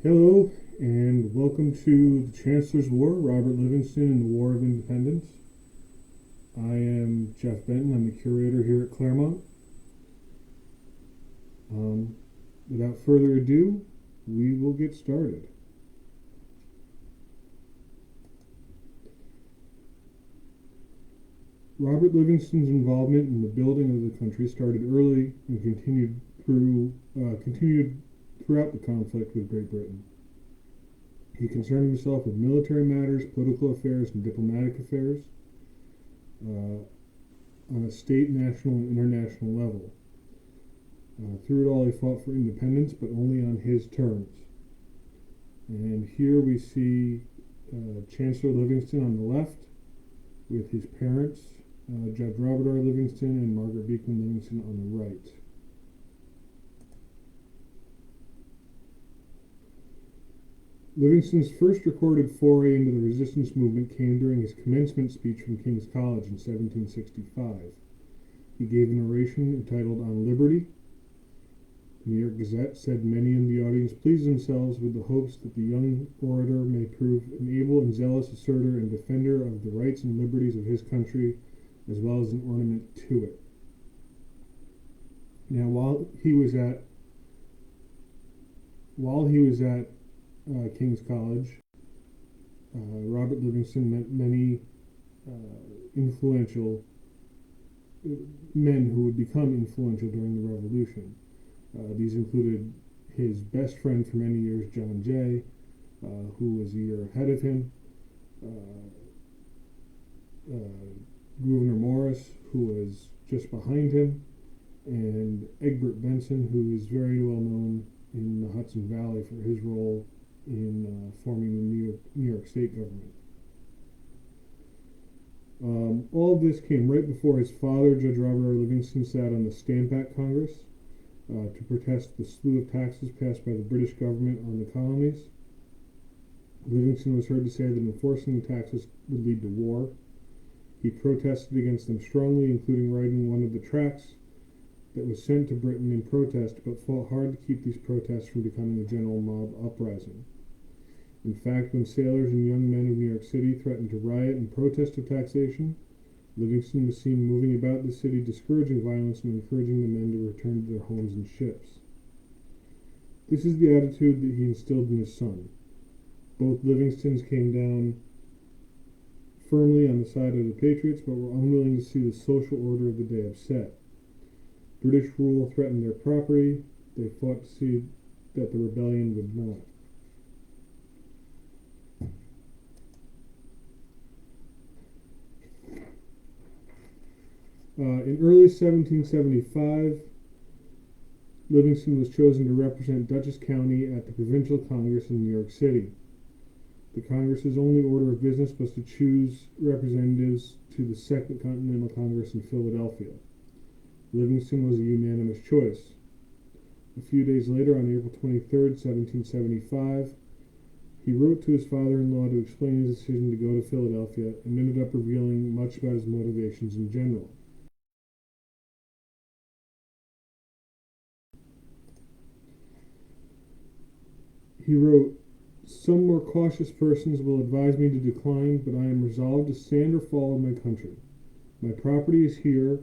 Hello, and welcome to the Chancellor's War, Robert Livingston and the War of Independence. I am Geoff Benton. I'm the curator here at Claremont. Without further ado, we will get started. Robert Livingston's involvement in the building of the country started early and continued throughout the conflict with Great Britain. He concerned himself with military matters, political affairs, and diplomatic affairs on a state, national, and international level. Through it all, he fought for independence, but only on his terms. And here we see Chancellor Livingston on the left with his parents, Judge Robert R. Livingston and Margaret Beekman Livingston on the right. Livingston's first recorded foray into the resistance movement came during his commencement speech from King's College in 1765. He gave an oration entitled On Liberty. The New York Gazette said many in the audience pleased themselves with the hopes that the young orator may prove an able and zealous asserter and defender of the rights and liberties of his country, as well as an ornament to it. Now, while he was at King's College, Robert Livingston met many influential men who would become influential during the Revolution. These included his best friend for many years, John Jay, who was a year ahead of him, Gouverneur Morris, who was just behind him, and Egbert Benson, who is very well known in the Hudson Valley for his role in forming the New York State government. All of this came right before his father, Judge Robert R. Livingston, sat on the Stamp Act Congress to protest the slew of taxes passed by the British government on the colonies. Livingston was heard to say that enforcing the taxes would lead to war. He protested against them strongly, including writing one of the tracts that was sent to Britain in protest, but fought hard to keep these protests from becoming a general mob uprising. In fact, when sailors and young men of New York City threatened to riot in protest of taxation, Livingston was seen moving about the city, discouraging violence and encouraging the men to return to their homes and ships. This is the attitude that he instilled in his son. Both Livingstons came down firmly on the side of the Patriots, but were unwilling to see the social order of the day upset. British rule threatened their property. They fought to see that the rebellion would not. In early 1775, Livingston was chosen to represent Dutchess County at the Provincial Congress in New York City. The Congress's only order of business was to choose representatives to the Second Continental Congress in Philadelphia. Livingston was a unanimous choice. A few days later, on April 23, 1775, he wrote to his father-in-law to explain his decision to go to Philadelphia and ended up revealing much about his motivations in general. He wrote, "Some more cautious persons will advise me to decline, but I am resolved to stand or fall in my country. My property is here.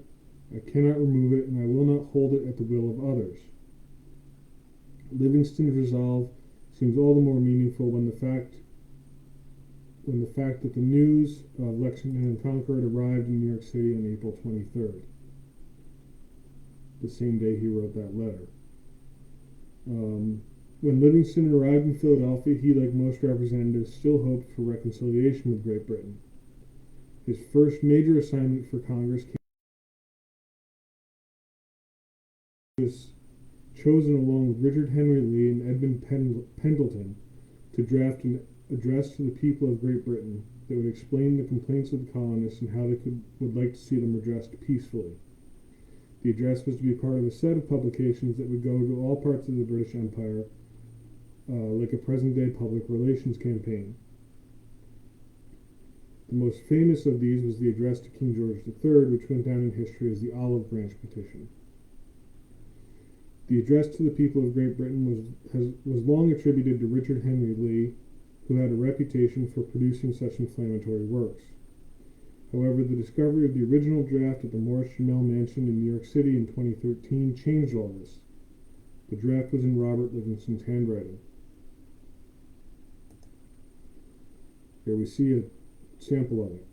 I cannot remove it, and I will not hold it at the will of others." Livingston's resolve seems all the more meaningful when the fact that the news of Lexington and Concord arrived in New York City on April 23rd, the same day he wrote that letter. When Livingston arrived in Philadelphia, he, like most representatives, still hoped for reconciliation with Great Britain. His first major assignment for Congress was chosen along with Richard Henry Lee and Edmund Pendleton to draft an address to the people of Great Britain that would explain the complaints of the colonists and how they would like to see them addressed peacefully. The address was to be part of a set of publications that would go to all parts of the British Empire, like a present-day public relations campaign. The most famous of these was the address to King George III, which went down in history as the Olive Branch Petition. The address to the people of Great Britain was long attributed to Richard Henry Lee, who had a reputation for producing such inflammatory works. However, the discovery of the original draft at the Morris Jamel Mansion in New York City in 2013 changed all this. The draft was in Robert Livingston's handwriting. Here we see a sample of it.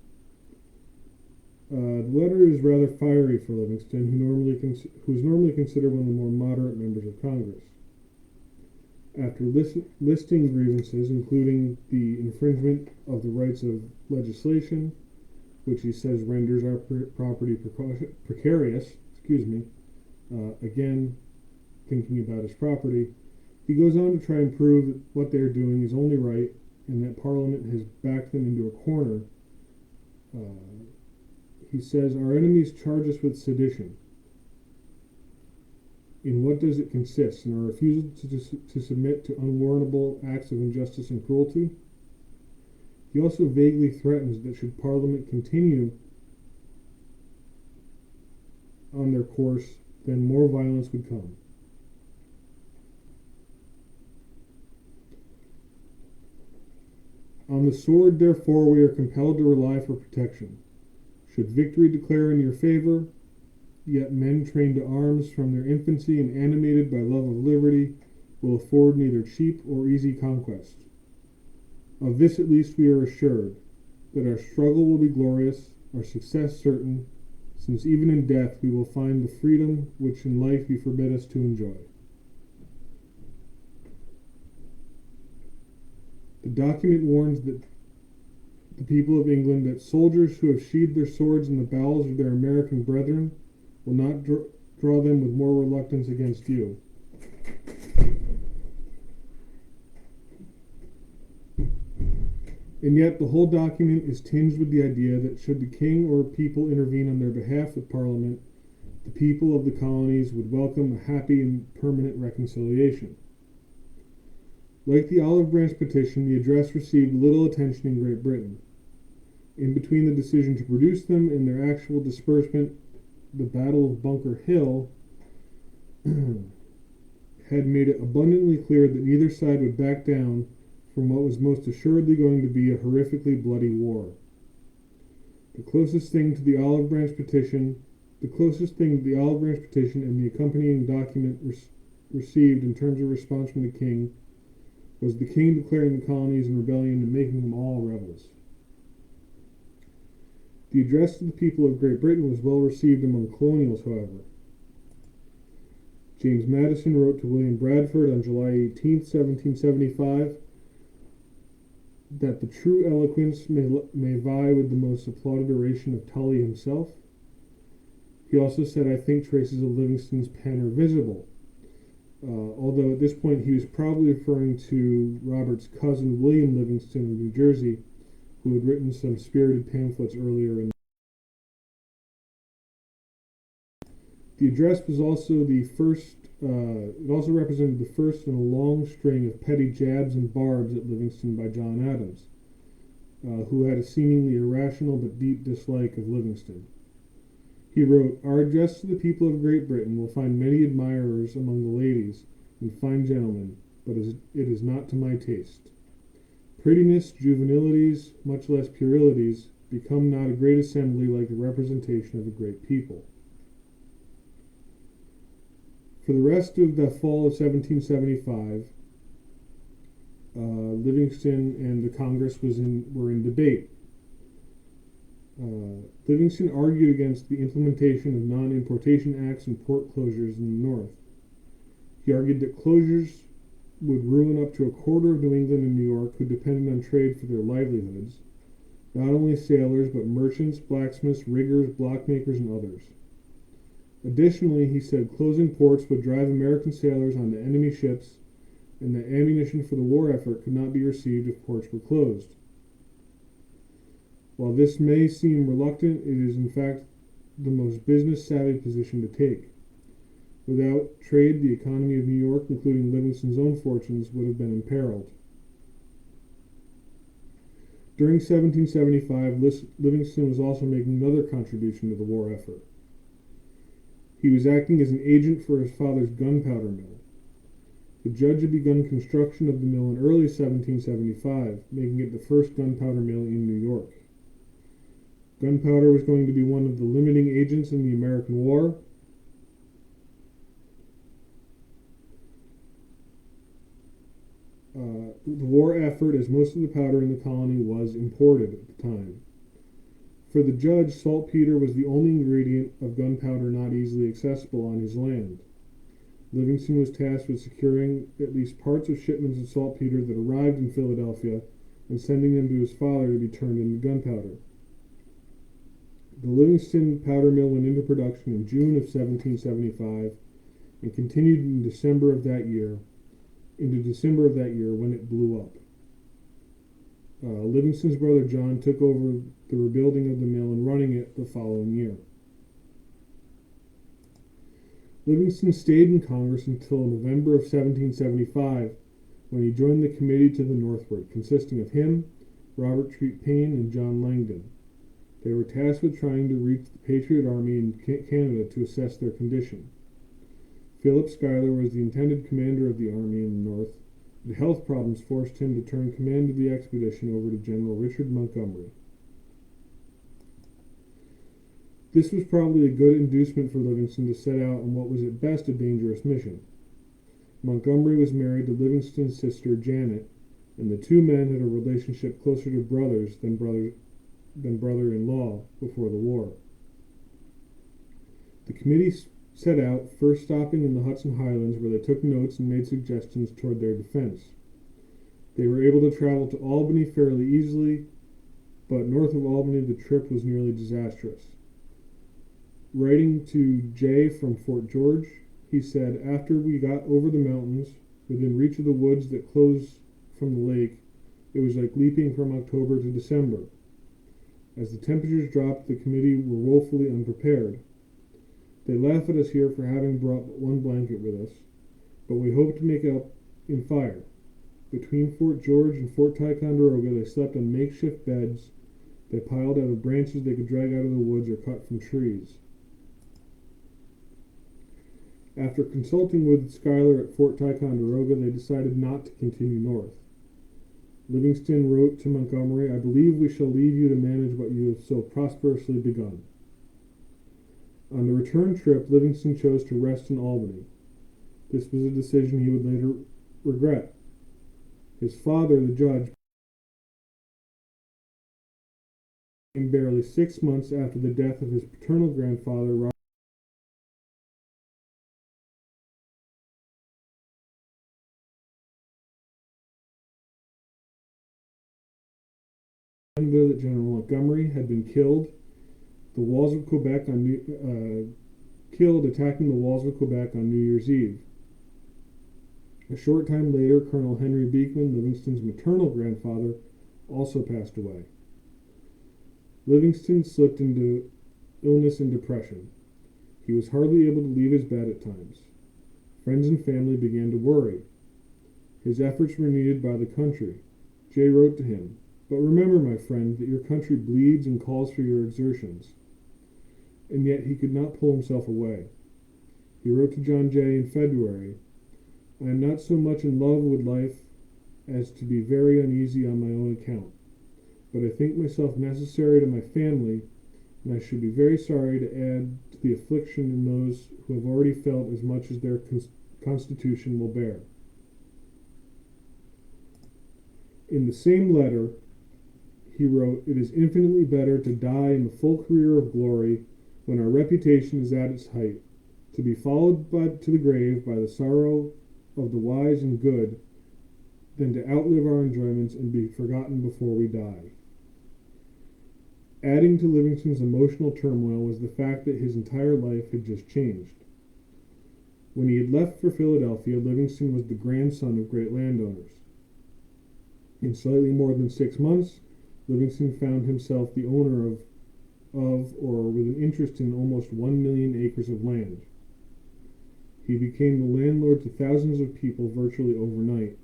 The letter is rather fiery for Livingston, who is normally considered one of the more moderate members of Congress. After listing grievances, including the infringement of the rights of legislation, which he says renders our property precarious, again, thinking about his property, he goes on to try and prove that what they're doing is only right and that Parliament has backed them into a corner. He says, our enemies charge us with sedition. In what does it consist? In our refusal to submit to unwarrantable acts of injustice and cruelty? He also vaguely threatens that should Parliament continue on their course, then more violence would come. On the sword, therefore, we are compelled to rely for protection. Should victory declare in your favor, yet men trained to arms from their infancy and animated by love of liberty will afford neither cheap or easy conquest. Of this at least we are assured, that our struggle will be glorious, our success certain, since even in death we will find the freedom which in life you forbid us to enjoy. The document warns that the people of England that soldiers who have sheathed their swords in the bowels of their American brethren will not draw them with more reluctance against you. And yet the whole document is tinged with the idea that should the king or people intervene on their behalf with Parliament, the people of the colonies would welcome a happy and permanent reconciliation. Like the Olive Branch petition, the address received little attention in Great Britain. In between the decision to produce them and their actual disbursement, the Battle of Bunker Hill had made it abundantly clear that neither side would back down from what was most assuredly going to be a horrifically bloody war. The closest thing to the Olive Branch petition and the accompanying document received in terms of response from the king was the king declaring the colonies in rebellion and making them all rebels. The address to the people of Great Britain was well received among colonials, however. James Madison wrote to William Bradford on July 18, 1775, that the true eloquence may vie with the most applauded oration of Tully himself. He also said, I think traces of Livingston's pen are visible, although at this point he was probably referring to Robert's cousin William Livingston of New Jersey, who had written some spirited pamphlets earlier in. The address was also the first, it also represented the first in a long string of petty jabs and barbs at Livingston by John Adams, who had a seemingly irrational but deep dislike of Livingston. He wrote, our address to the people of Great Britain will find many admirers among the ladies and fine gentlemen, but it is not to my taste. Prettiness, juvenilities, much less puerilities, become not a great assembly like the representation of a great people. For the rest of the fall of 1775, Livingston and the Congress were in debate. Livingston argued against the implementation of non-importation acts and port closures in the North. He argued that closures would ruin up to a quarter of New England and New York who depended on trade for their livelihoods, not only sailors but merchants, blacksmiths, riggers, blockmakers, and others. Additionally, he said closing ports would drive American sailors onto enemy ships and that ammunition for the war effort could not be received if ports were closed. While this may seem reluctant, it is in fact the most business-savvy position to take. Without trade, the economy of New York, including Livingston's own fortunes, would have been imperiled. During 1775, Livingston was also making another contribution to the war effort. He was acting as an agent for his father's gunpowder mill. The judge had begun construction of the mill in early 1775, making it the first gunpowder mill in New York. Gunpowder was going to be one of the limiting agents in the American War. The war effort, as most of the powder in the colony was imported at the time. For the judge, saltpeter was the only ingredient of gunpowder not easily accessible on his land. Livingston was tasked with securing at least parts of shipments of saltpeter that arrived in Philadelphia and sending them to his father to be turned into gunpowder. The Livingston powder mill went into production in June of 1775 and continued into December of that year when it blew up. Livingston's brother John took over the rebuilding of the mill and running it the following year. Livingston stayed in Congress until November of 1775, when he joined the committee to the northward, consisting of him, Robert Treat Paine, and John Langdon. They were tasked with trying to reach the Patriot Army in Canada to assess their condition. Philip Schuyler was the intended commander of the army in the north, but health problems forced him to turn command of the expedition over to General Richard Montgomery. This was probably a good inducement for Livingston to set out on what was at best a dangerous mission. Montgomery was married to Livingston's sister Janet, and the two men had a relationship closer to brothers than brother-in-law before the war. The committee set out, first stopping in the Hudson Highlands, where they took notes and made suggestions toward their defense. They were able to travel to Albany fairly easily, but north of Albany the trip was nearly disastrous. Writing to Jay from Fort George, he said, "After we got over the mountains, within reach of the woods that close from the lake, it was like leaping from October to December. As the temperatures dropped, the committee were woefully unprepared. They laugh at us here for having brought but one blanket with us, but we hope to make up in fire. Between Fort George and Fort Ticonderoga, they slept on makeshift beds they piled out of branches they could drag out of the woods or cut from trees." After consulting with Schuyler at Fort Ticonderoga, they decided not to continue north. Livingston wrote to Montgomery, "I believe we shall leave you to manage what you have so prosperously begun." On the return trip, Livingston chose to rest in Albany. This was a decision he would later regret. His father, the judge, barely 6 months after the death of his paternal grandfather, Robert that General Montgomery had been killed attacking the walls of Quebec on New Year's Eve. A short time later, Colonel Henry Beekman, Livingston's maternal grandfather, also passed away. Livingston slipped into illness and depression. He was hardly able to leave his bed at times. Friends and family began to worry. His efforts were needed by the country. Jay wrote to him, "But remember, my friend, that your country bleeds and calls for your exertions." And yet he could not pull himself away. He wrote to John Jay in February, "I am not so much in love with life as to be very uneasy on my own account, but I think myself necessary to my family, and I should be very sorry to add to the affliction in those who have already felt as much as their constitution will bear." In the same letter, he wrote, "It is infinitely better to die in the full career of glory when our reputation is at its height, to be followed to the grave by the sorrow of the wise and good, than to outlive our enjoyments and be forgotten before we die." Adding to Livingston's emotional turmoil was the fact that his entire life had just changed. When he had left for Philadelphia, Livingston was the grandson of great landowners. In slightly more than 6 months, Livingston found himself the owner of or with an interest in almost 1 million acres of land. He became the landlord to thousands of people virtually overnight.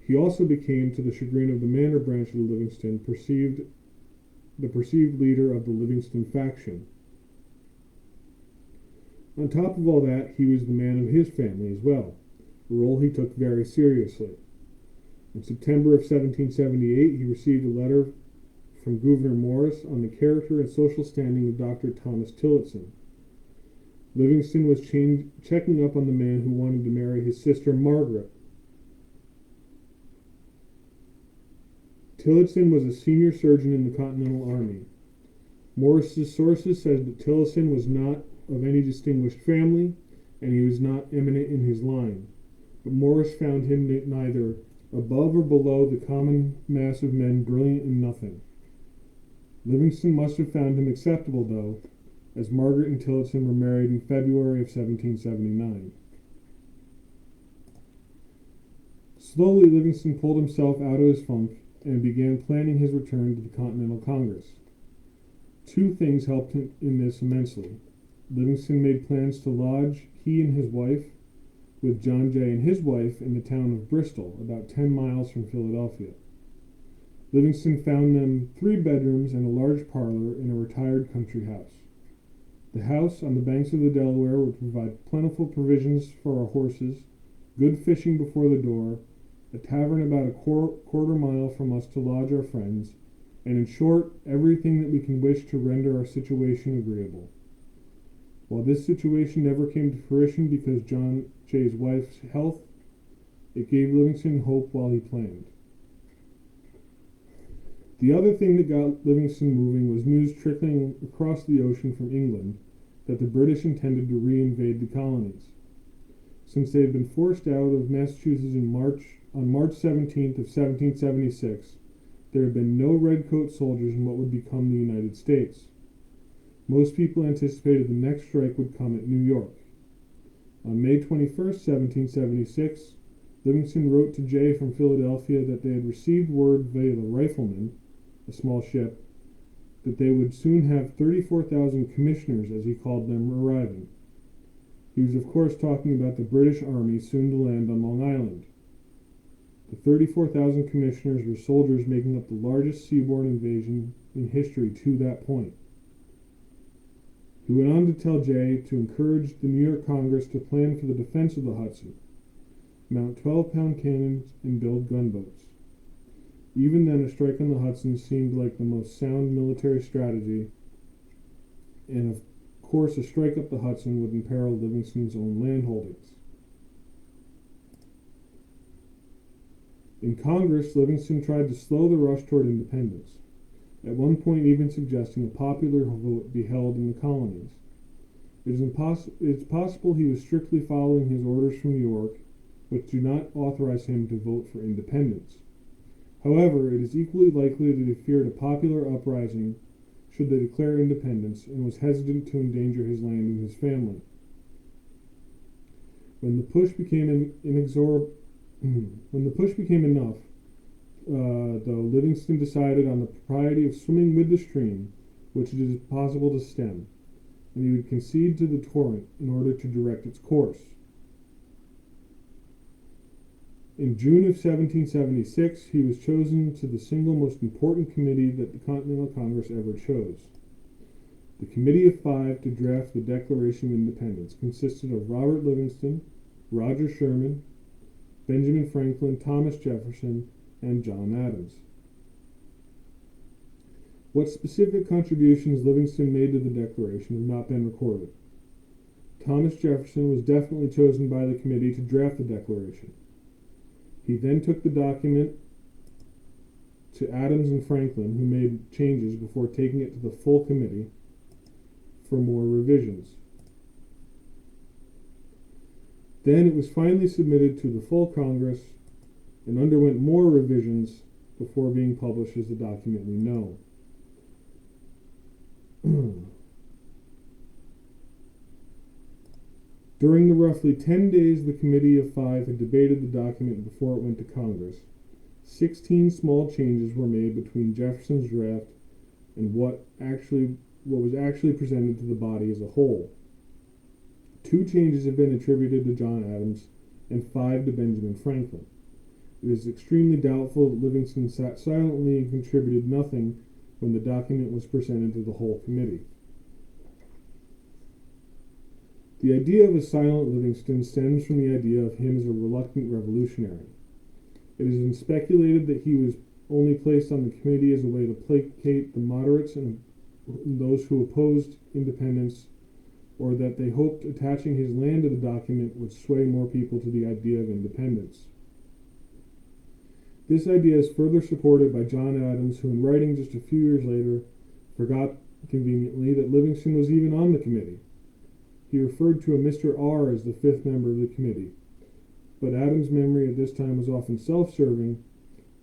He also became, to the chagrin of the Manor branch of Livingston, the perceived leader of the Livingston faction. On top of all that, he was the man of his family as well, a role he took very seriously. In September of 1778, he received a letter from Gouverneur Morris on the character and social standing of Dr. Thomas Tillotson. Livingston was checking up on the man who wanted to marry his sister Margaret. Tillotson was a senior surgeon in the Continental Army. Morris's sources said that Tillotson was not of any distinguished family, and he was not eminent in his line. But Morris found him neither above or below the common mass of men brilliant in nothing. Livingston must have found him acceptable, though, as Margaret and Tillotson were married in February of 1779. Slowly, Livingston pulled himself out of his funk and began planning his return to the Continental Congress. Two things helped him in this immensely. Livingston made plans to lodge he and his wife with John Jay and his wife in the town of Bristol, about 10 miles from Philadelphia. Livingston found them 3 bedrooms and a large parlor in a retired country house. The house on the banks of the Delaware would provide plentiful provisions for our horses, good fishing before the door, a tavern about a quarter mile from us to lodge our friends, and in short, everything that we can wish to render our situation agreeable. While this situation never came to fruition because John Jay's wife's health, it gave Livingston hope while he planned. The other thing that got Livingston moving was news trickling across the ocean from England that the British intended to re-invade the colonies. Since they had been forced out of Massachusetts on March 17th of 1776, there had been no redcoat soldiers in what would become the United States. Most people anticipated the next strike would come at New York. On May 21st, 1776, Livingston wrote to Jay from Philadelphia that they had received word via the Rifleman, a small ship, that they would soon have 34,000 commissioners, as he called them, arriving. He was of course talking about the British Army soon to land on Long Island. The 34,000 commissioners were soldiers making up the largest seaborne invasion in history to that point. He went on to tell Jay to encourage the New York Congress to plan for the defense of the Hudson, mount 12-pound cannons, and build gunboats. Even then, a strike on the Hudson seemed like the most sound military strategy, and of course a strike up the Hudson would imperil Livingston's own land holdings. In Congress, Livingston tried to slow the rush toward independence, at one point even suggesting a popular vote be held in the colonies. It's possible he was strictly following his orders from New York, which do not authorize him to vote for independence. However, it is equally likely that he feared a popular uprising should they declare independence and was hesitant to endanger his land and his family. When the push became enough, though, Livingston decided on the propriety of swimming with the stream, which it is possible to stem, and he would concede to the torrent in order to direct its course. In June of 1776, he was chosen to the single most important committee that the Continental Congress ever chose. The Committee of Five to draft the Declaration of Independence consisted of Robert Livingston, Roger Sherman, Benjamin Franklin, Thomas Jefferson, and John Adams. What specific contributions Livingston made to the Declaration have not been recorded. Thomas Jefferson was definitely chosen by the committee to draft the Declaration. He then took the document to Adams and Franklin, who made changes before taking it to the full committee for more revisions. Then it was finally submitted to the full Congress and underwent more revisions before being published as the document we know. During the roughly 10 days the Committee of Five had debated the document before it went to Congress, 16 small changes were made between Jefferson's draft and what was actually presented to the body as a whole. 2 changes have been attributed to John Adams and 5 to Benjamin Franklin. It is extremely doubtful that Livingston sat silently and contributed nothing when the document was presented to the whole committee. The idea of a silent Livingston stems from the idea of him as a reluctant revolutionary. It has been speculated that he was only placed on the committee as a way to placate the moderates and those who opposed independence, or that they hoped attaching his land to the document would sway more people to the idea of independence. This idea is further supported by John Adams, who in writing just a few years later forgot conveniently that Livingston was even on the committee. He referred to a Mr. R as the fifth member of the committee, but Adams' memory at this time was often self-serving,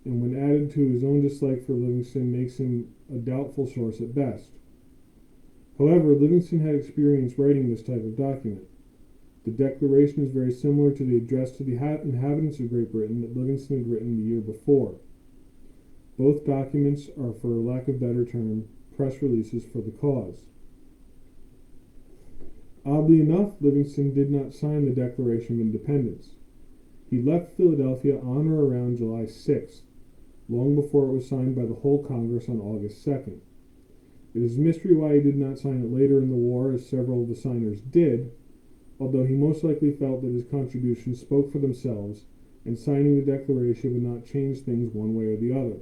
and when added to his own dislike for Livingston makes him a doubtful source at best. However, Livingston had experience writing this type of document. The Declaration is very similar to the address to the inhabitants of Great Britain that Livingston had written the year before. Both documents are, for lack of a better term, press releases for the cause. Oddly enough, Livingston did not sign the Declaration of Independence. He left Philadelphia on or around July 6th, long before it was signed by the whole Congress on August 2nd. It is a mystery why he did not sign it later in the war, as several of the signers did, although he most likely felt that his contributions spoke for themselves, and signing the Declaration would not change things one way or the other.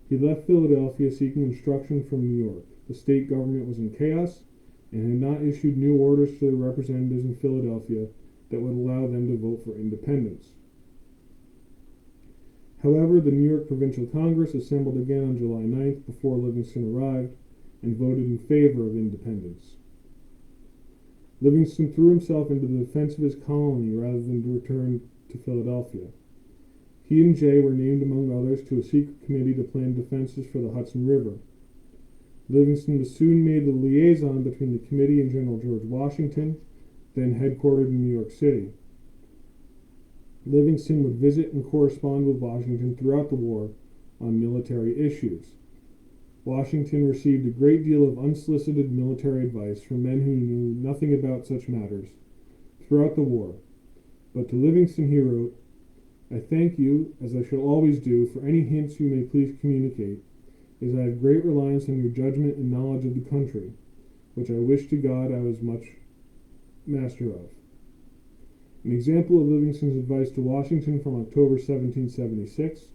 He left Philadelphia seeking instruction from New York. The state government was in chaos, and had not issued new orders to their representatives in Philadelphia that would allow them to vote for independence. However, the New York Provincial Congress assembled again on July 9th before Livingston arrived and voted in favor of independence. Livingston threw himself into the defense of his colony rather than to return to Philadelphia. He and Jay were named among others to a secret committee to plan defenses for the Hudson River. Livingston was soon made the liaison between the committee and General George Washington, then headquartered in New York City. Livingston would visit and correspond with Washington throughout the war on military issues. Washington received a great deal of unsolicited military advice from men who knew nothing about such matters throughout the war, but to Livingston he wrote, "I thank you, as I shall always do, for any hints you may please communicate, as I have great reliance on your judgment and knowledge of the country, which I wish to God I was much master of." An example of Livingston's advice to Washington from October 1776: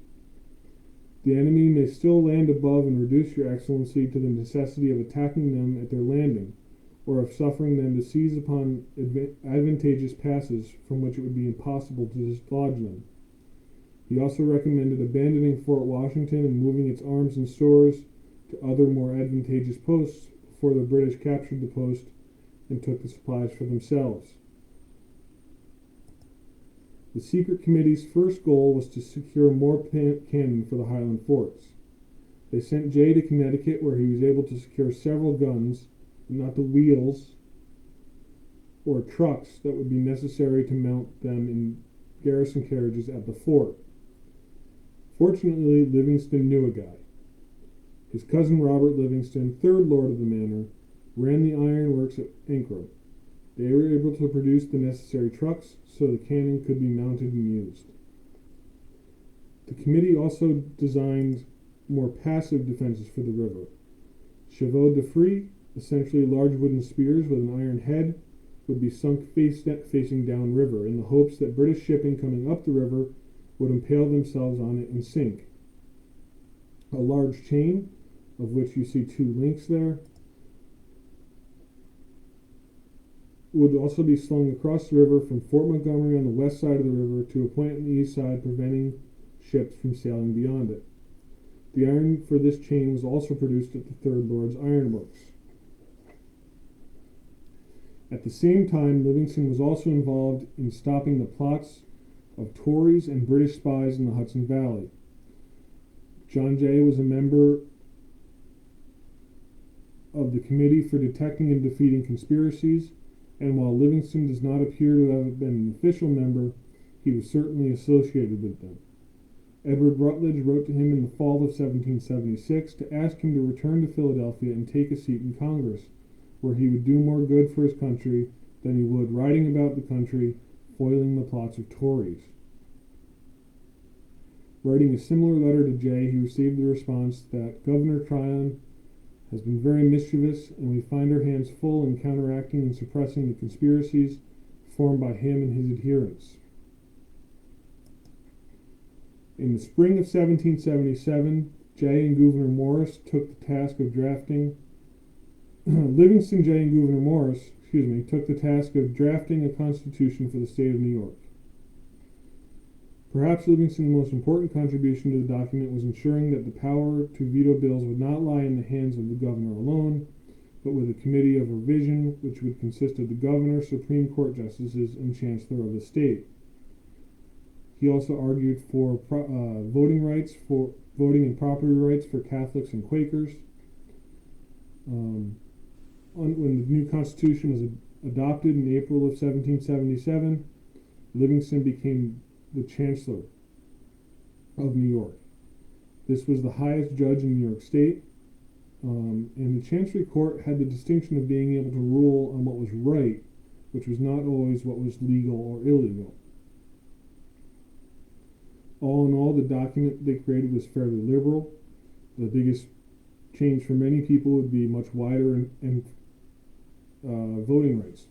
"The enemy may still land above and reduce your excellency to the necessity of attacking them at their landing, or of suffering them to seize upon advantageous passes from which it would be impossible to dislodge them." He also recommended abandoning Fort Washington and moving its arms and stores to other more advantageous posts before the British captured the post and took the supplies for themselves. The secret committee's first goal was to secure more cannon for the Highland forts. They sent Jay to Connecticut, where he was able to secure several guns, but not the wheels or trucks that would be necessary to mount them in garrison carriages at the fort. Fortunately, Livingston knew a guy. His cousin Robert Livingston, third Lord of the Manor, ran the iron works at Ankara. They were able to produce the necessary trucks so the cannon could be mounted and used. The committee also designed more passive defenses for the river. Chevaux de frise, essentially large wooden spears with an iron head, would be sunk facing downriver in the hopes that British shipping coming up the river would impale themselves on it and sink. A large chain, of which you see two links there, would also be slung across the river from Fort Montgomery on the west side of the river to a point on the east side, preventing ships from sailing beyond it. The iron for this chain was also produced at the Third Lord's Ironworks. At the same time, Livingston was also involved in stopping the plots of Tories and British spies in the Hudson Valley. John Jay was a member of the Committee for Detecting and Defeating Conspiracies, and while Livingston does not appear to have been an official member, he was certainly associated with them. Edward Rutledge wrote to him in the fall of 1776 to ask him to return to Philadelphia and take a seat in Congress, where he would do more good for his country than he would riding about the country foiling the plots of Tories. Writing a similar letter to Jay, he received the response that Governor Tryon has been very mischievous, and we find our hands full in counteracting and suppressing the conspiracies formed by him and his adherents. In the spring of 1777, Jay and Gouverneur Morris took the task of drafting Livingston, Jay, and Gouverneur Morris, took the task of drafting a constitution for the state of New York. Perhaps Livingston's most important contribution to the document was ensuring that the power to veto bills would not lie in the hands of the governor alone, but with a committee of revision which would consist of the governor, Supreme Court justices, and Chancellor of the state. He also argued for voting and property rights for Catholics and Quakers. When the new Constitution was adopted in April of 1777, Livingston became the Chancellor of New York. This was the highest judge in New York State, and the Chancery Court had the distinction of being able to rule on what was right, which was not always what was legal or illegal. All in all, the document they created was fairly liberal. The biggest change for many people would be much wider voting rights.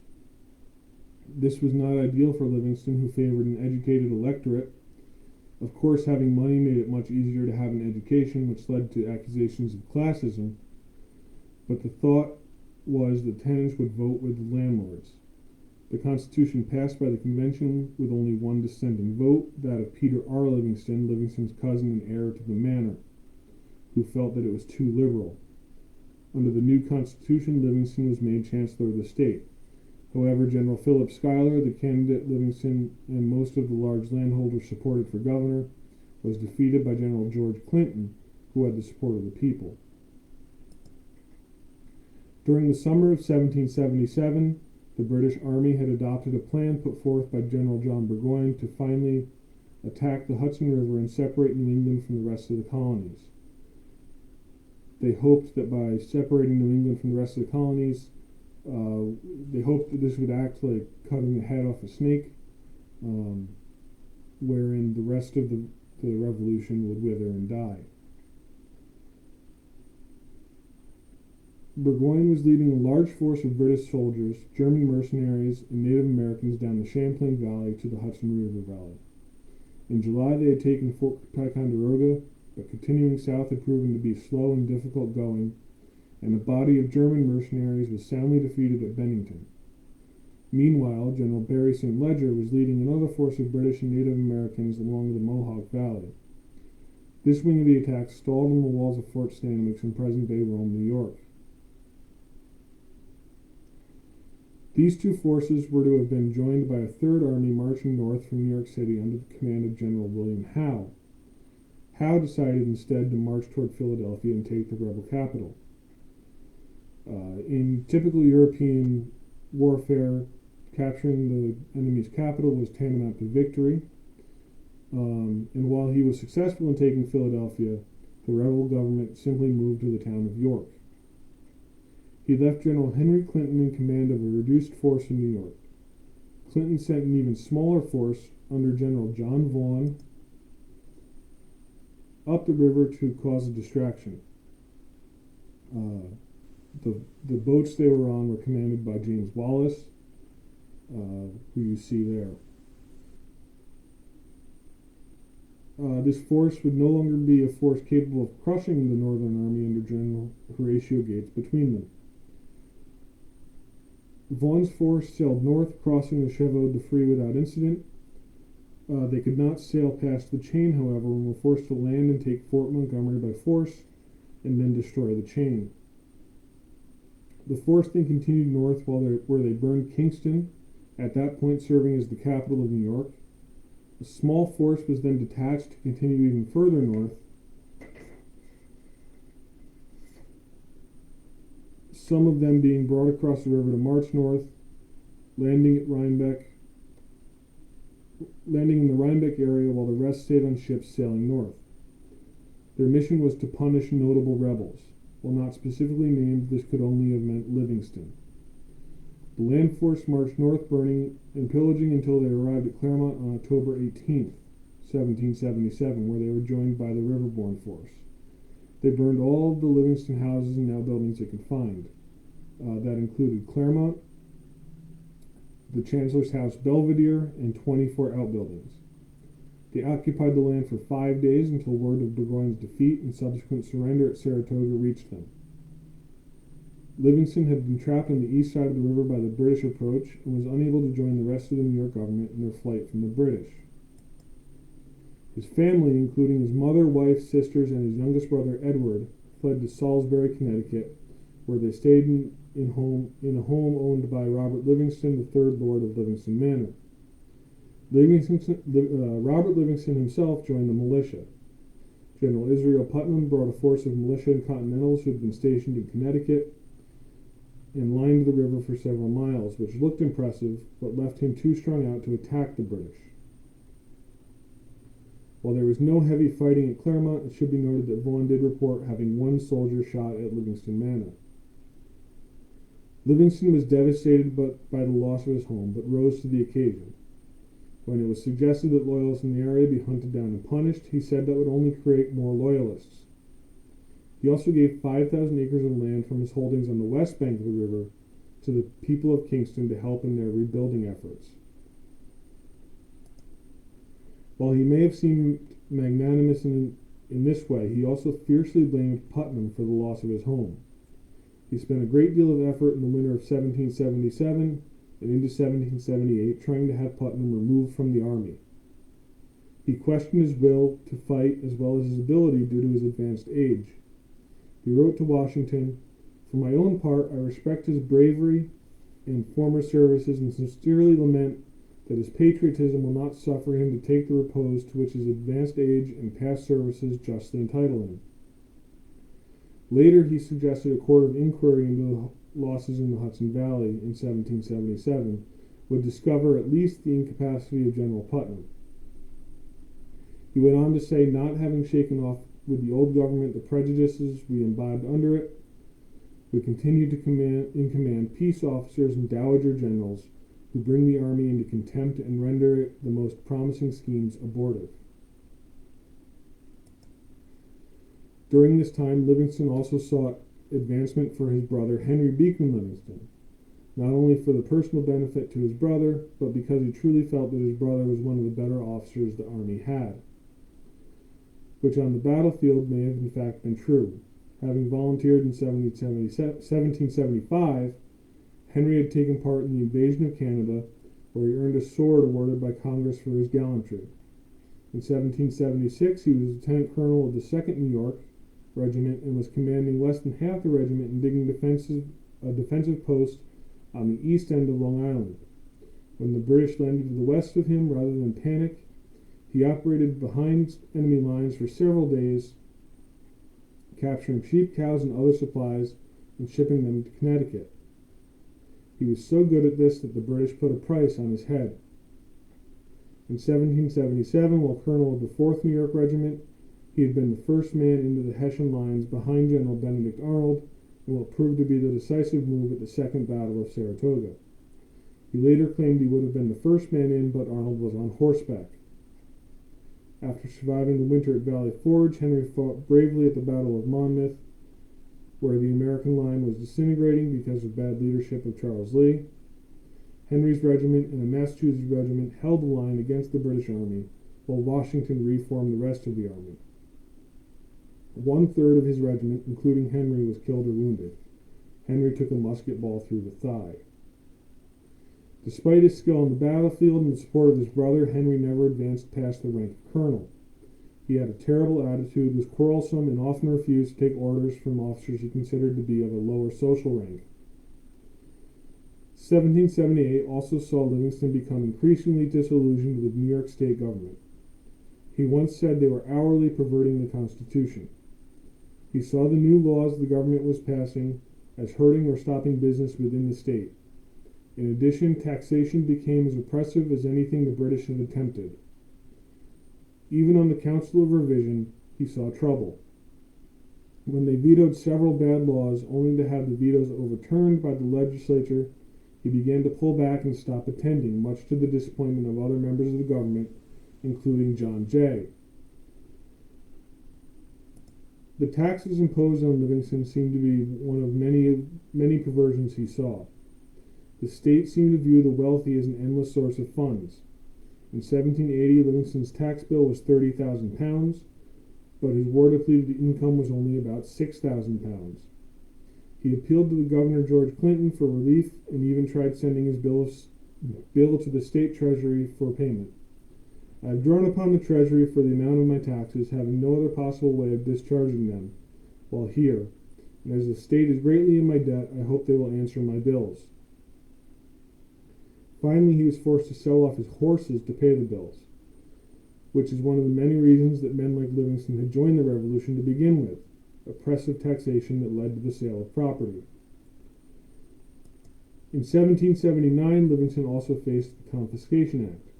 This was not ideal for Livingston, who favored an educated electorate. Of course, having money made it much easier to have an education, which led to accusations of classism. But the thought was that tenants would vote with the landlords. The Constitution passed by the convention with only one dissenting vote, that of Peter R. Livingston, Livingston's cousin and heir to the manor, who felt that it was too liberal. Under the new Constitution, Livingston was made Chancellor of the state. However, General Philip Schuyler, the candidate Livingston and most of the large landholders supported for governor, was defeated by General George Clinton, who had the support of the people. During the summer of 1777, the British Army had adopted a plan put forth by General John Burgoyne to finally attack the Hudson River and separate New England from the rest of the colonies. They hoped that by separating New England from the rest of the colonies, they hoped that this would act like cutting the head off a snake, wherein the rest of the revolution would wither and die. Burgoyne was leading a large force of British soldiers, German mercenaries, and Native Americans down the Champlain Valley to the Hudson River Valley. In July, they had taken Fort Ticonderoga, but continuing south had proven to be slow and difficult going, and a body of German mercenaries was soundly defeated at Bennington. Meanwhile, General Barry St. Ledger was leading another force of British and Native Americans along the Mohawk Valley. This wing of the attack stalled on the walls of Fort Stanwix in present-day Rome, New York. These two forces were to have been joined by a third army marching north from New York City under the command of General William Howe. Howe decided instead to march toward Philadelphia and take the rebel capital. In typical European warfare, capturing the enemy's capital was tantamount to victory, and while he was successful in taking Philadelphia, the rebel government simply moved to the town of York. He left General Henry Clinton in command of a reduced force in New York. Clinton sent an even smaller force under General John Vaughan up the river to cause a distraction. The boats they were on were commanded by James Wallace, who you see there. This force would no longer be a force capable of crushing the Northern Army under General Horatio Gates between them. Vaughan's force sailed north, crossing the Chevaux de Frise without incident. They could not sail past the chain, however, and were forced to land and take Fort Montgomery by force, and then destroy the chain. The force then continued north where they burned Kingston, at that point serving as the capital of New York. A small force was then detached to continue even further north, some of them being brought across the river to march north, landing in the Rhinebeck area while the rest stayed on ships sailing north. Their mission was to punish notable rebels. While not specifically named, this could only have meant Livingston. The land force marched north, burning and pillaging until they arrived at Claremont on October 18th, 1777, where they were joined by the riverborne force. They burned all of the Livingston houses and outbuildings they could find. That included Claremont, the Chancellor's House Belvedere, and 24 outbuildings. They occupied the land for 5 days until word of Burgoyne's defeat and subsequent surrender at Saratoga reached them. Livingston had been trapped on the east side of the river by the British approach and was unable to join the rest of the New York government in their flight from the British. His family, including his mother, wife, sisters, and his youngest brother Edward, fled to Salisbury, Connecticut, where they stayed in a home owned by Robert Livingston, the third Lord of Livingston Manor. Robert Livingston himself joined the militia. General Israel Putnam brought a force of militia and Continentals who had been stationed in Connecticut and lined the river for several miles, which looked impressive, but left him too strung out to attack the British. While there was no heavy fighting at Claremont, it should be noted that Vaughan did report having one soldier shot at Livingston Manor. Livingston was devastated by the loss of his home, but rose to the occasion. When it was suggested that loyalists in the area be hunted down and punished, he said that would only create more loyalists. He also gave 5,000 acres of land from his holdings on the west bank of the river to the people of Kingston to help in their rebuilding efforts. While he may have seemed magnanimous in this way, he also fiercely blamed Putnam for the loss of his home. He spent a great deal of effort in the winter of 1777 and into 1778 trying to have Putnam removed from the army. He questioned his will to fight as well as his ability due to his advanced age. He wrote to Washington, "For my own part, I respect his bravery and former services and sincerely lament that his patriotism will not suffer him to take the repose to which his advanced age and past services justly entitle him." Later, he suggested a court of inquiry into the losses in the Hudson Valley in 1777 would discover at least the incapacity of General Putnam. He went on to say, "Not having shaken off with the old government the prejudices we imbibed under it, we continue to command peace officers and dowager generals who bring the army into contempt and render the most promising schemes abortive." During this time, Livingston also sought advancement for his brother Henry Beekman Livingston, not only for the personal benefit to his brother, but because he truly felt that his brother was one of the better officers the army had, which on the battlefield may have in fact been true. Having volunteered in 1775, Henry had taken part in the invasion of Canada, where he earned a sword awarded by Congress for his gallantry. In 1776, he was lieutenant colonel of the 2nd New York Regiment and was commanding less than half the regiment and digging a defensive post on the east end of Long Island. When the British landed to the west of him, rather than panic, he operated behind enemy lines for several days, capturing sheep, cows, and other supplies and shipping them to Connecticut. He was so good at this that the British put a price on his head. In 1777, while colonel of the 4th New York Regiment, he had been the first man into the Hessian lines behind General Benedict Arnold in what proved to be the decisive move at the Second Battle of Saratoga. He later claimed he would have been the first man in, but Arnold was on horseback. After surviving the winter at Valley Forge, Henry fought bravely at the Battle of Monmouth, where the American line was disintegrating because of bad leadership of Charles Lee. Henry's regiment and a Massachusetts regiment held the line against the British Army, while Washington reformed the rest of the army. 1/3 of his regiment, including Henry, was killed or wounded. Henry took a musket ball through the thigh. Despite his skill on the battlefield and the support of his brother, Henry never advanced past the rank of colonel. He had a terrible attitude, was quarrelsome, and often refused to take orders from officers he considered to be of a lower social rank. 1778 also saw Livingston become increasingly disillusioned with New York state government. He once said they were hourly perverting the Constitution. He saw the new laws the government was passing as hurting or stopping business within the state. In addition, taxation became as oppressive as anything the British had attempted. Even on the Council of Revision, he saw trouble. When they vetoed several bad laws, only to have the vetoes overturned by the legislature, he began to pull back and stop attending, much to the disappointment of other members of the government, including John Jay. The taxes imposed on Livingston seemed to be one of many perversions he saw. The state seemed to view the wealthy as an endless source of funds. In 1780, Livingston's tax bill was £30,000, but his war-depleted income was only about £6,000. He appealed to the Governor George Clinton for relief and even tried sending his bill to the state treasury for payment. I have drawn upon the treasury for the amount of my taxes, having no other possible way of discharging them while here, and as the state is greatly in my debt, I hope they will answer my bills. Finally, he was forced to sell off his horses to pay the bills, which is one of the many reasons that men like Livingston had joined the revolution to begin with, oppressive taxation that led to the sale of property. In 1779, Livingston also faced the Confiscation Act.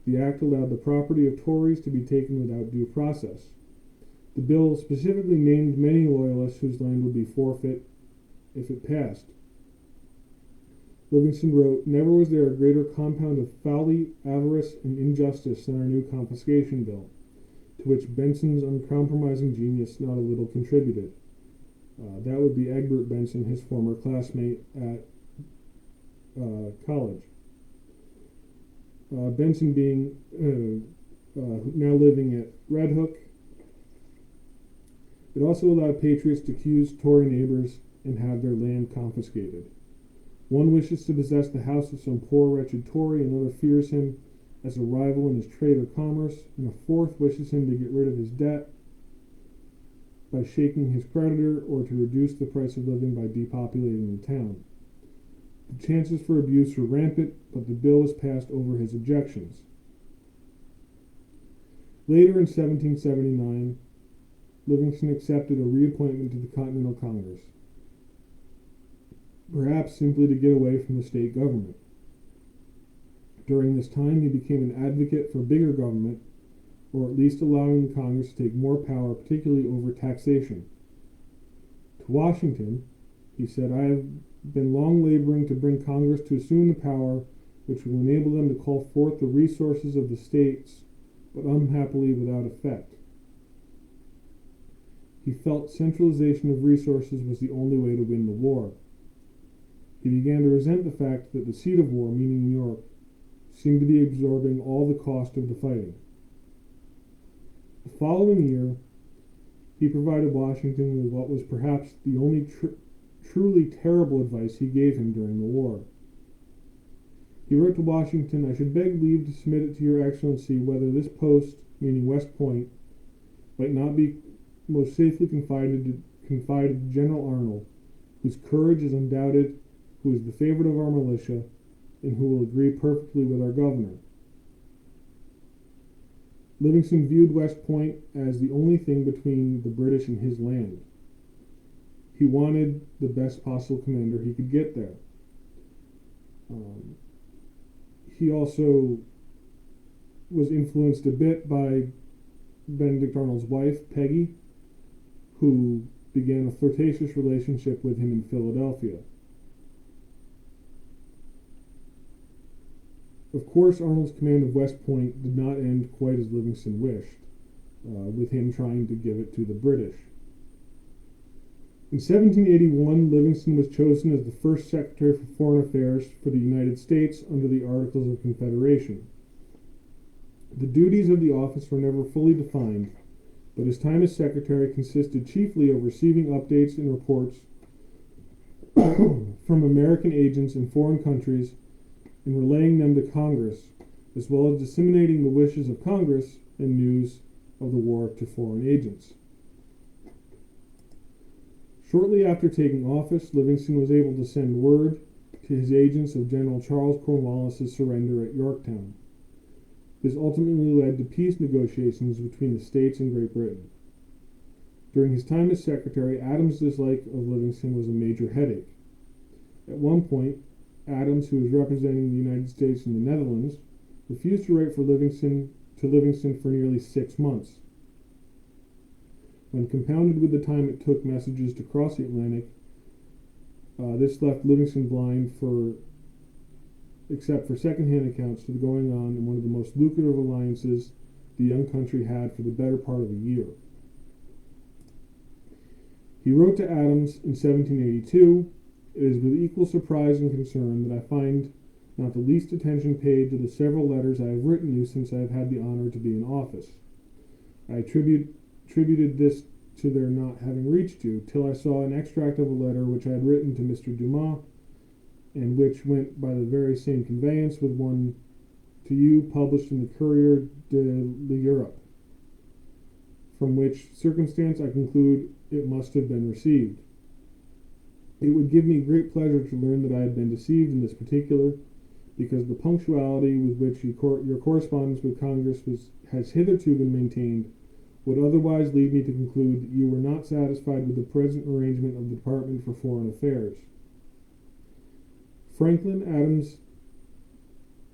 The act allowed the property of Tories to be taken without due process. The bill specifically named many loyalists whose land would be forfeit if it passed. Livingston wrote, "Never was there a greater compound of folly, avarice, and injustice than our new confiscation bill, to which Benson's uncompromising genius not a little contributed." That would be Egbert Benson, his former classmate at college. Benson being now living at Red Hook. It also allowed patriots to accuse Tory neighbors and have their land confiscated. One wishes to possess the house of some poor wretched Tory, another fears him as a rival in his trade or commerce, and a fourth wishes him to get rid of his debt by shaking his creditor, or to reduce the price of living by depopulating the town. The chances for abuse were rampant, but the bill was passed over his objections. Later in 1779, Livingston accepted a reappointment to the Continental Congress, perhaps simply to get away from the state government. During this time, he became an advocate for bigger government, or at least allowing the Congress to take more power, particularly over taxation. To Washington, he said, "I have been long laboring to bring Congress to assume the power which will enable them to call forth the resources of the states, but unhappily without effect." He felt centralization of resources was the only way to win the war. He began to resent the fact that the seat of war, meaning New York, seemed to be absorbing all the cost of the fighting. The following year, he provided Washington with what was perhaps the only truly terrible advice he gave him during the war. He wrote to Washington, "I should beg leave to submit it to your excellency whether this post," meaning West Point, "might not be most safely confided to General Arnold, whose courage is undoubted, who is the favorite of our militia, and who will agree perfectly with our governor." Livingston viewed West Point as the only thing between the British and his land. He wanted the best possible commander he could get there. He also was influenced a bit by Benedict Arnold's wife, Peggy, who began a flirtatious relationship with him in Philadelphia. Of course, Arnold's command of West Point did not end quite as Livingston wished, with him trying to give it to the British. In 1781, Livingston was chosen as the first Secretary for Foreign Affairs for the United States under the Articles of Confederation. The duties of the office were never fully defined, but his time as Secretary consisted chiefly of receiving updates and reports from American agents in foreign countries and relaying them to Congress, as well as disseminating the wishes of Congress and news of the war to foreign agents. Shortly after taking office, Livingston was able to send word to his agents of General Charles Cornwallis's surrender at Yorktown. This ultimately led to peace negotiations between the states and Great Britain. During his time as Secretary, Adams' dislike of Livingston was a major headache. At one point, Adams, who was representing the United States in the Netherlands, refused to write to Livingston for nearly 6 months. When compounded with the time it took messages to cross the Atlantic, this left Livingston blind except for second-hand accounts to the going on in one of the most lucrative alliances the young country had for the better part of a year. He wrote to Adams in 1782, "It is with equal surprise and concern that I find not the least attention paid to the several letters I have written you since I have had the honor to be in office. I attributed this to their not having reached you, till I saw an extract of a letter which I had written to Mr. Dumas, and which went by the very same conveyance with one to you published in the Courrier de l'Europe, from which circumstance I conclude it must have been received. It would give me great pleasure to learn that I had been deceived in this particular, because the punctuality with which your correspondence with Congress has hitherto been maintained would otherwise lead me to conclude that you were not satisfied with the present arrangement of the Department for Foreign Affairs. Franklin, Adams,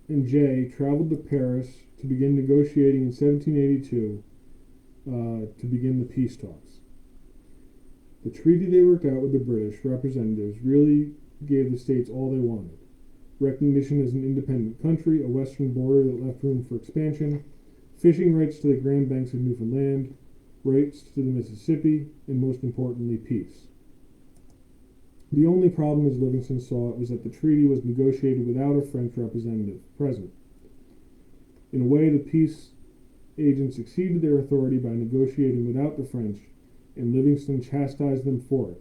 and Jay traveled to Paris to begin negotiating in 1782 to begin the peace talks. The treaty they worked out with the British representatives really gave the states all they wanted: recognition as an independent country, a western border that left room for expansion, fishing rights to the Grand Banks of Newfoundland, rights to the Mississippi, and most importantly, peace. The only problem, as Livingston saw it, was that the treaty was negotiated without a French representative present. In a way, the peace agents exceeded their authority by negotiating without the French, and Livingston chastised them for it.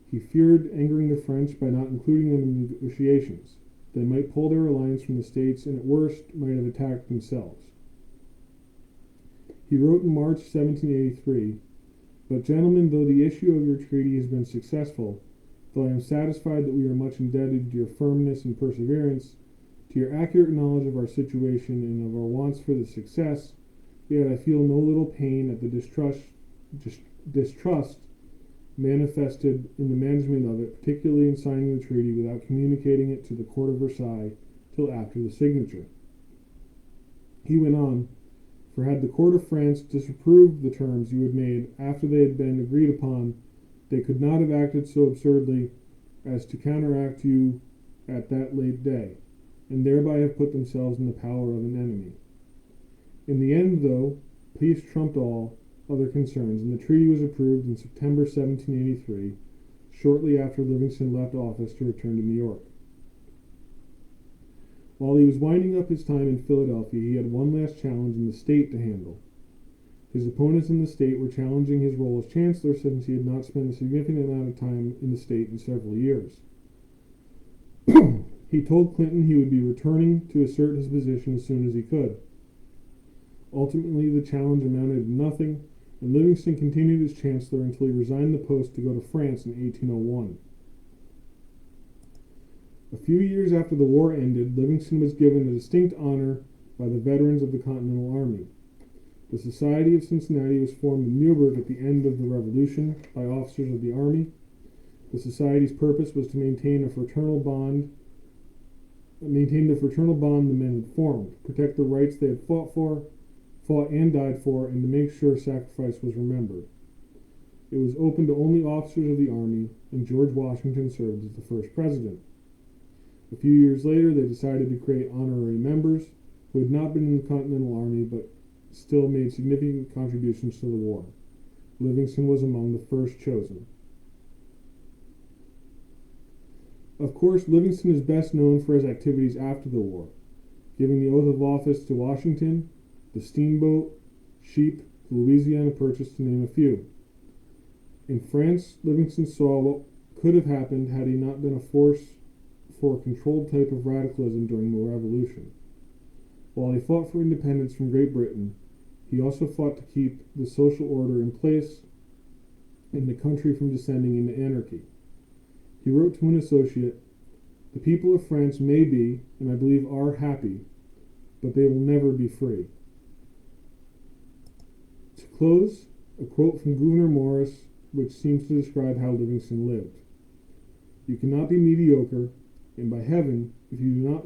He feared angering the French by not including them in the negotiations. They might pull their alliance from the states, and at worst might have attacked themselves. He wrote in March 1783, "But, gentlemen, though the issue of your treaty has been successful, though I am satisfied that we are much indebted to your firmness and perseverance, to your accurate knowledge of our situation and of our wants for the success, yet I feel no little pain at the distrust manifested in the management of it, particularly in signing the treaty without communicating it to the court of Versailles till after the signature." He went on, "For had the court of France disapproved the terms you had made after they had been agreed upon, they could not have acted so absurdly as to counteract you at that late day, and thereby have put themselves in the power of an enemy. In the end, though, peace trumped all other concerns, and the treaty was approved in September 1783, shortly after Livingston left office to return to New York. While he was winding up his time in Philadelphia, he had one last challenge in the state to handle. His opponents in the state were challenging his role as Chancellor, since he had not spent a significant amount of time in the state in several years. He told Clinton he would be returning to assert his position as soon as he could. Ultimately, the challenge amounted to nothing, and Livingston continued as Chancellor until he resigned the post to go to France in 1801. A few years after the war ended, Livingston was given a distinct honor by the veterans of the Continental Army. The Society of Cincinnati was formed in Newburgh at the end of the Revolution by officers of the Army. The Society's purpose was to maintain the fraternal bond the men had formed, protect the rights they had fought and died for, and to make sure sacrifice was remembered. It was open to only officers of the Army, and George Washington served as the first president. A few years later, they decided to create honorary members who had not been in the Continental Army but still made significant contributions to the war. Livingston was among the first chosen. Of course, Livingston is best known for his activities after the war, giving the oath of office to Washington, the steamboat, sheep, the Louisiana Purchase, to name a few. In France, Livingston saw what could have happened had he not been a force for a controlled type of radicalism during the Revolution. While he fought for independence from Great Britain, he also fought to keep the social order in place and the country from descending into anarchy. He wrote to an associate, "The people of France may be, and I believe are, happy, but they will never be free." To close, a quote from Gouverneur Morris, which seems to describe how Livingston lived. "You cannot be mediocre, and by heaven, if you do not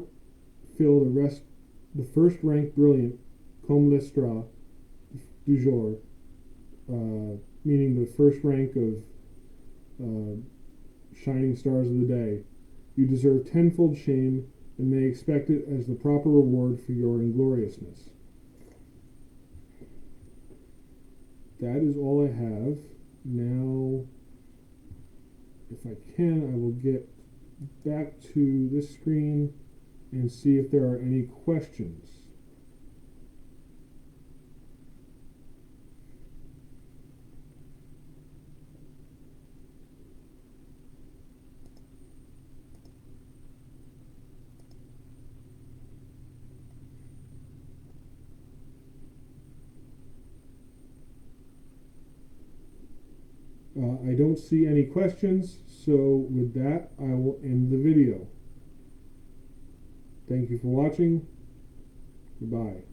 fill the first rank brilliant, comme l'estra du jour," meaning the first rank of shining stars of the day, "you deserve tenfold shame, and may expect it as the proper reward for your ingloriousness." That is all I have Now, if I can, I will get back to this screen and see if there are any questions. I don't see any questions, so with that, I will end the video. Thank you for watching. Goodbye.